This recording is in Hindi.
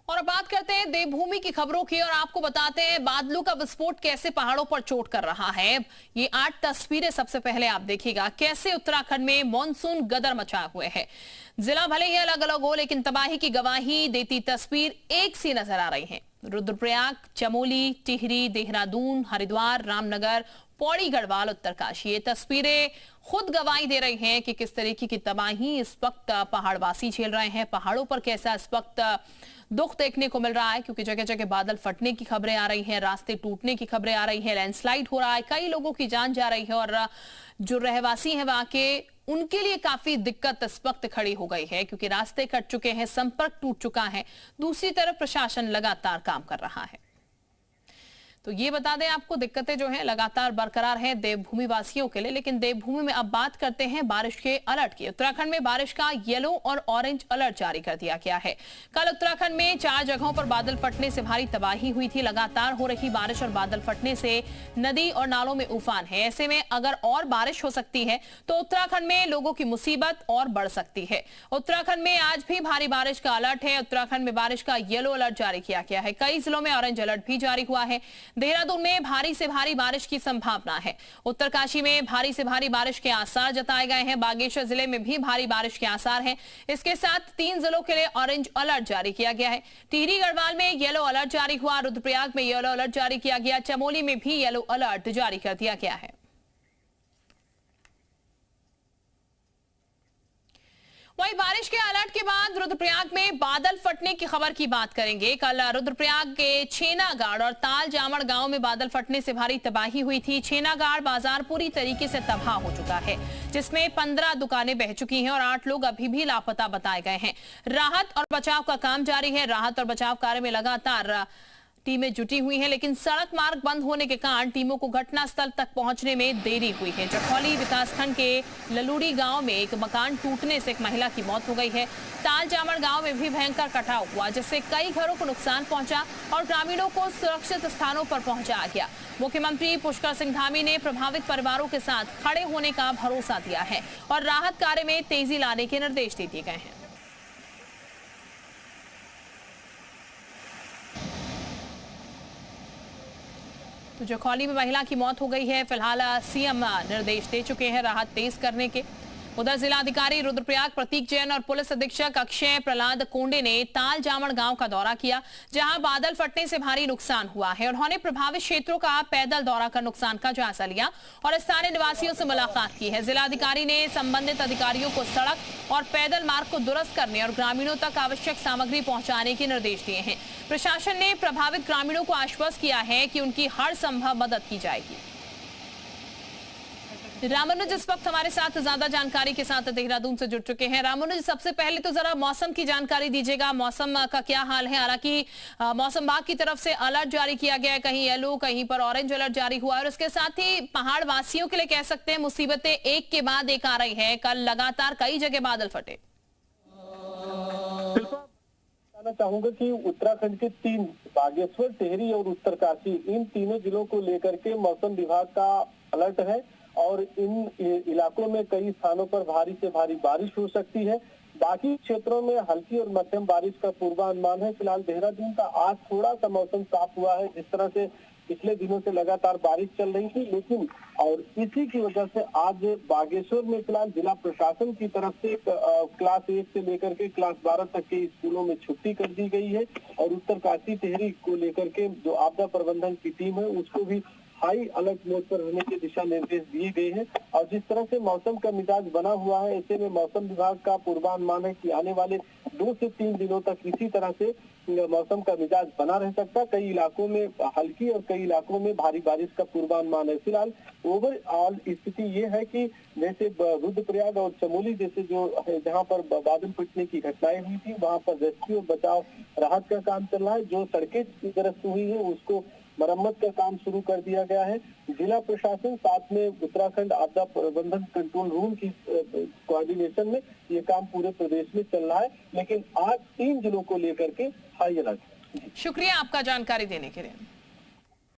और अब बात करते हैं देवभूमि की खबरों की और आपको बताते हैं बादलों का विस्फोट कैसे पहाड़ों पर चोट कर रहा है। ये 8 तस्वीरें सबसे पहले आप देखिएगा कैसे उत्तराखंड में मॉनसून गदर मचाए हुए है। जिला भले ही अलग अलग हो लेकिन तबाही की गवाही देती तस्वीर एक सी नजर आ रही है। रुद्रप्रयाग, चमोली, टिहरी, देहरादून, हरिद्वार, रामनगर, पौड़ी, गढ़वाल, उत्तरकाशी, ये तस्वीरें खुद गवाही दे रही हैं कि किस तरीके की तबाही इस वक्त पहाड़वासी झेल रहे हैं। पहाड़ों पर कैसा इस वक्त दुख देखने को मिल रहा है, क्योंकि जगह जगह बादल फटने की खबरें आ रही हैं, रास्ते टूटने की खबरें आ रही हैं, लैंडस्लाइड हो रहा है, कई लोगों की जान जा रही है और जो रहवासी हैं वहां के उनके लिए काफी दिक्कत इस वक्त खड़ी हो गई है, क्योंकि रास्ते कट चुके हैं, संपर्क टूट चुका है। दूसरी तरफ प्रशासन लगातार काम कर रहा है। तो ये बता दें आपको दिक्कतें जो हैं लगातार बरकरार हैं देवभूमि वासियों के लिए। लेकिन देवभूमि में अब बात करते हैं बारिश के अलर्ट की। उत्तराखंड में बारिश का येलो और ऑरेंज अलर्ट जारी कर दिया गया है। कल उत्तराखंड में 4 जगहों पर बादल फटने से भारी तबाही हुई थी। लगातार हो रही बारिश और बादल फटने से नदी और नालों में उफान है। ऐसे में अगर और बारिश हो सकती है तो उत्तराखंड में लोगों की मुसीबत और बढ़ सकती है। उत्तराखंड में आज भी भारी बारिश का अलर्ट है। उत्तराखंड में बारिश का येलो अलर्ट जारी किया गया है। कई जिलों में ऑरेंज अलर्ट भी जारी हुआ है। देहरादून में भारी से भारी बारिश की संभावना है। उत्तरकाशी में भारी से भारी बारिश के आसार जताए गए हैं। बागेश्वर जिले में भी भारी बारिश के आसार हैं। इसके साथ 3 जिलों के लिए ऑरेंज अलर्ट जारी किया गया है। टिहरी, गढ़वाल में येलो अलर्ट जारी हुआ। रुद्रप्रयाग में येलो अलर्ट जारी किया गया। चमोली में भी येलो अलर्ट जारी कर दिया गया है। वहीं बारिश के अलर्ट के बाद रुद्रप्रयाग में बादल फटने की खबर की बात करेंगे। कल रुद्रप्रयाग के छेनागाड़ और ताल जामड़ गांव में बादल फटने से भारी तबाही हुई थी। छेनागाड़ बाजार पूरी तरीके से तबाह हो चुका है, जिसमें 15 दुकानें बह चुकी हैं और 8 लोग अभी भी लापता बताए गए हैं। राहत और बचाव का काम जारी है। राहत और बचाव कार्य में लगातार टीमें जुटी हुई हैं, लेकिन सड़क मार्ग बंद होने के कारण टीमों को घटनास्थल तक पहुंचने में देरी हुई है। जखौली विकासखंड के ललूड़ी गांव में एक मकान टूटने से एक महिला की मौत हो गई है। ताल जामड़ गांव में भी भयंकर कटाव हुआ, जिससे कई घरों को नुकसान पहुंचा और ग्रामीणों को सुरक्षित स्थानों पर पहुंचाया गया। मुख्यमंत्री पुष्कर सिंह धामी ने प्रभावित परिवारों के साथ खड़े होने का भरोसा दिया है और राहत कार्य में तेजी लाने के निर्देश दे दिए गए हैं। तो जखौली में महिला की मौत हो गई है। फिलहाल सीएम निर्देश दे चुके हैं राहत तेज करने के। उधर जिलाधिकारी रुद्रप्रयाग प्रतीक जैन और पुलिस अधीक्षक अक्षय प्रहलाद कोंडे ने ताल जामड़ गांव का दौरा किया, जहां बादल फटने से भारी नुकसान हुआ है। उन्होंने प्रभावित क्षेत्रों का पैदल दौरा कर नुकसान का जायजा लिया और स्थानीय निवासियों से मुलाकात की है। जिलाधिकारी ने संबंधित अधिकारियों को सड़क और पैदल मार्ग को दुरुस्त करने और ग्रामीणों तक आवश्यक सामग्री पहुंचाने के निर्देश दिए हैं। प्रशासन ने प्रभावित ग्रामीणों को आश्वस्त किया है कि उनकी हर संभव मदद की जाएगी। रामानुज इस वक्त हमारे साथ ज्यादा जानकारी के साथ देहरादून से जुड़ चुके हैं। रामानुज, सबसे पहले तो जरा मौसम की जानकारी दीजिएगा, मौसम का क्या हाल है? हालांकि मौसम विभाग की तरफ से अलर्ट जारी किया गया है, कहीं येलो कहीं पर ऑरेंज अलर्ट जारी हुआ है और इसके साथ ही पहाड़ वासियों के लिए कह सकते हैं मुसीबतें एक के बाद एक आ रही है। कल लगातार कई जगह बादल फटे। बताना चाहूंगा कि उत्तराखंड के 3 बागेश्वर, टिहरी और उत्तरकाशी, इन तीनों जिलों को लेकर के मौसम विभाग का अलर्ट है और इन इलाकों में कई स्थानों पर भारी से भारी बारिश हो सकती है। बाकी क्षेत्रों में हल्की और मध्यम बारिश का पूर्वानुमान है। फिलहाल देहरादून का आज थोड़ा सा मौसम साफ हुआ है, जिस तरह से पिछले दिनों से लगातार बारिश चल रही थी, लेकिन और इसी की वजह से आज बागेश्वर में फिलहाल जिला प्रशासन की तरफ से क्लास 1 से लेकर के क्लास 12 तक के स्कूलों में छुट्टी कर दी गई है और उत्तरकाशी, टिहरी को लेकर के जो आपदा प्रबंधन की टीम है उसको भी हाई अलर्ट मोड पर रहने के दिशा निर्देश दिए गए हैं। और जिस तरह से मौसम का मिजाज बना हुआ है, ऐसे में मौसम विभाग का पूर्वानुमान है कि आने वाले 2 से 3 दिनों तक इसी तरह से मौसम का मिजाज बना रह सकता है। कई इलाकों में हल्की और कई इलाकों में भारी बारिश का पूर्वानुमान है। फिलहाल ओवरऑल स्थिति ये है कि जैसे रुद्रप्रयाग और चमोली जैसे जो है जहाँ पर बादल फटने की घटनाएं हुई थी, वहाँ पर रेस्क्यू और बचाव राहत का काम चल रहा है। जो सड़कें ग्रस्त हुई है उसको मरम्मत का काम शुरू कर दिया गया है। जिला प्रशासन साथ में उत्तराखंड आपदा प्रबंधन कंट्रोल रूम की कोऑर्डिनेशन में ये काम पूरे प्रदेश में चल रहा है, लेकिन आज 3 जिलों को लेकर के हाई अलर्ट। शुक्रिया आपका जानकारी देने के लिए।